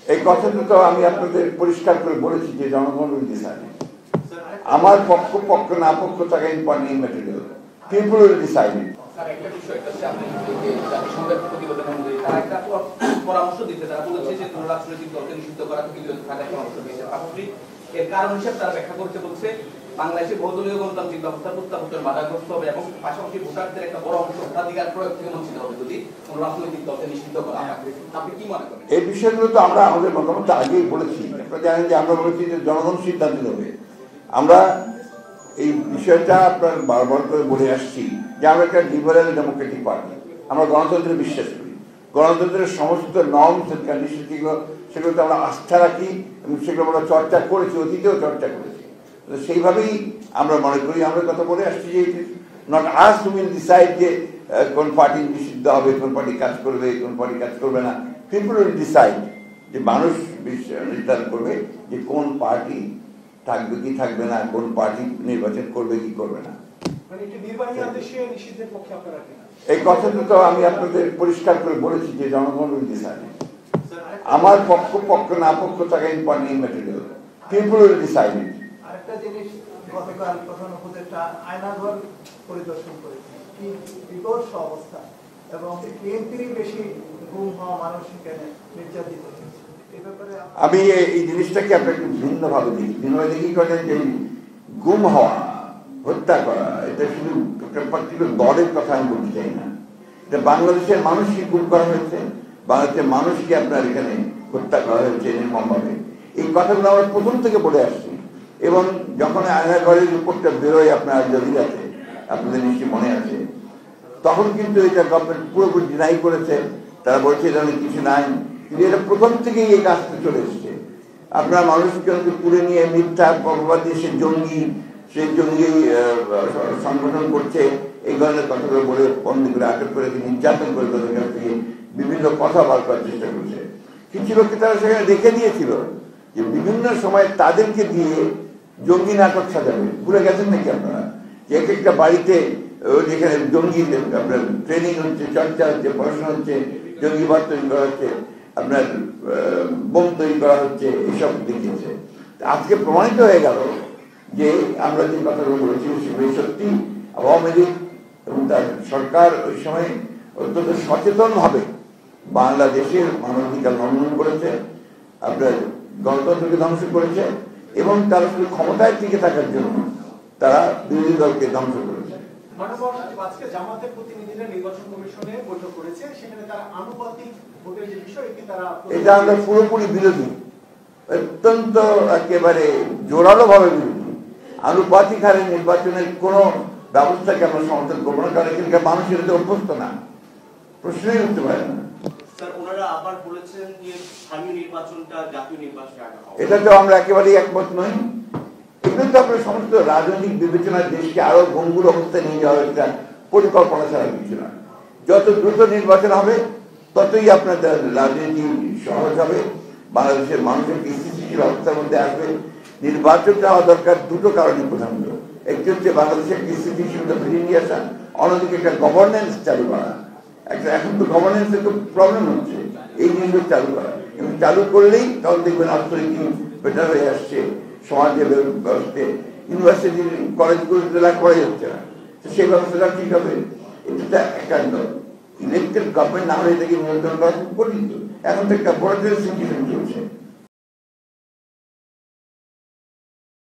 এই কথাটা তো আমি আপনাদের পরিষ্কার করে বলেছি যে জনগণ উইল ডিসাইড। আমার পক্ষ না পক্ষ থাকা important material, people will decide. একটা বিষয় হচ্ছে আপনি জাতিসংঘের প্রতিবেদন অনুযায়ী তারা একটা পরামর্শ দিতে, তারা বলেছে যে কোনো রাজনৈতিক দলকে নিষিদ্ধ করা থেকে বিরত থাকার পরামর্শ দিয়েছে। পাশাপাশি এর কারণ হিসেবে তারা ব্যাখ্যা করতে বলছে বাংলাদেশের বহুদলীয় গণতান্ত্রিক ব্যবস্থার প্রত্যাবর্তন বাধাগ্রস্ত হবে এবং পাশাপাশি ভোটারদের একটা বড় অংশ ভোটাধিকার প্রয়োগ থেকে বঞ্চিত হবে যদি কোনো রাজনৈতিক দলকে নিষিদ্ধ করা হয়। আপনি কি মনে করেন? এই বিষয়গুলো তো আমরা আমাদের মতামত আগেই বলেছি। আপনারা জানেন যে আমরা বলেছি যে জনগণ সিদ্ধান্ত নেবে। আমরা এই বিষয়টা আপনার বারবার করে বলে আসছি যে আমরা একটা লিবারেল ডেমোক্রেটিক পার্টি, আমরা গণতন্ত্রে বিশ্বাস করি। গণতন্ত্রের সমস্ত নর্মস এন্ড কন্ডিশন সেগুলোতে আমরা আস্থা রাখি এবং সেগুলো আমরা চর্চা করেছি, অতীতেও চর্চা করেছি। সেইভাবেই আমরা মনে করি, আমরা কথা বলে আসছি যে not us to will decide যে কোন পার্টি নিষিদ্ধ হবে, কোন পার্টি কাজ করবে, কোন পার্টি কাজ করবে না। পিপল উইল ডিসাইড, যে মানুষ নির্ধারণ করবে যে কোন পার্টি থাকবে কি থাকবে না, কোন পার্টি নির্বাচন করবে কি করবে না। এই কথাটা তো আমি আপনাদের পরিষ্কার করে বলেছি যে জনগণ উইল ডিসাইড। আমার পক্ষ না পক্ষ থাকা important material, people will decide. আরেকটা জিনিস, গতকাল প্রধান উপদেষ্টা আয়নাঘর পরিদর্শন করেছে, কি বিভৎস অবস্থা, এবং বিএনপিরই বেশি গুম হওয়া মানুষ এখানে নির্যাতিত হয়েছে। আমি এই জিনিসটাকে আপনাকে ভিন্নভাবে দেখি করেন যে গুম হওয়া, হত্যা করা, এটা শুধু একটা পার্টিকুলার দলের কথা আমি বলতে চাই না। এটা বাংলাদেশের মানুষকে গুম করা হয়েছে, বাংলাদেশের মানুষকে আপনার এখানে হত্যা করা হয়েছে নির্মমভাবে। এই কথাগুলো আমরা প্রথম থেকে বলে আসছি এবং যখন আয়নাঘরের রিপোর্টটা বেরোয় আপনার জরিয়াতে, আপনাদের নিশ্চয়ই মনে আছে, তখন কিন্তু এটা গভর্নমেন্ট পুরোপুরি ডিনাই করেছে। তারা বলছে এটা অনেক কিছু নাই, কিন্তু এটা প্রথম থেকেই এই কাজটা চলে এসছে। আপনার মানুষজনকে তুলে নিয়ে মিথ্যা অপবাদ দিয়ে সে জঙ্গি সংগঠন করছে, এই ধরনের কথাগুলো বলে বন্ধ করে আটক করে নির্যাতন করে তাদের কাছ থেকে বিভিন্ন কথা বার করার চেষ্টা করছে। কিছু লোককে তারা সেখানে রেখে দিয়েছিল যে বিভিন্ন সময় তাদেরকে দিয়ে জঙ্গি নাটক সাজাবে। ভুলে গেছেন নাকি আপনারা যে এক একটা বাড়িতে যেখানে জঙ্গি আপনার ট্রেনিং হচ্ছে, চর্চা হচ্ছে, পড়াশোনা হচ্ছে, জঙ্গিবাদ তৈরি করা হচ্ছে, আপনার বোম তৈরি করা হচ্ছে, এইসব দেখিয়েছে। আজকে প্রমাণিত হয়ে গেল যে আমরা যে কথাগুলো বলেছি সেগুলি সত্যি। আওয়ামী লীগ এবং তার সরকার ওই সময় অত্যন্ত সচেতনভাবে বাংলাদেশের মানবাধিকার লঙ্ঘন করেছে, আপনার গণতন্ত্রকে ধ্বংস করেছে এবং তারা শুধু ক্ষমতায় টিকে থাকার জন্য তারা বিরোধী দলকে ধ্বংস করেছে। এটা আমরা পুরোপুরি বিরোধী, অত্যন্ত একেবারে জোরালো ভাবে বিরোধী। আনুপাতিক হারে নির্বাচনের কোন ব্যবস্থাকে আমরা সমর্থন করবো না, কারণ এখানকার মানুষ এটা অভ্যস্ত না, প্রশ্নই উঠতে পারে না। এটাতে আমরা একেবারেই একমত নই। এগুলো তো আপনার সমস্ত রাজনৈতিক বিবেচনার দেশকে আরো ভঙ্গুর অবস্থায় নিয়ে যাওয়ার একটা পরিকল্পনা ছাড়া কিছু না। যত দ্রুত নির্বাচন হবে ততই আপনাদের রাজনীতি সহজ হবে, বাংলাদেশের মানুষের স্থিতিশীল অবস্থার মধ্যে আসবে। নির্বাচনটা হওয়া দরকার দুটো কারণে প্রধানত। একটি হচ্ছে বাংলাদেশের স্থিতিশীলতা ফিরিয়ে নিয়ে আসা, অন্যদিকে একটা গভর্নেন্স চালু করা। এখন তো গভর্নেন্সের তো প্রবলেম হচ্ছে, এই জিনিসগুলো চালু করা, এবং চালু করলেই তখন দেখবেন অর্থনীতি বেটার হয়ে আসছে, সমাজের ব্যবস্থা, ইউনিভার্সিটি কলেজগুলোতে লেখাপড়াই হচ্ছে না, সেই ব্যবস্থাটা ঠিক হবে। এটা একান্ত ইলেকটেড গভর্নমেন্ট না হলে এটাকে নিয়ন্ত্রণ করা খুব কঠিন। এখন তো একটা ভোলাটাইল সিচুয়েশন চলছে।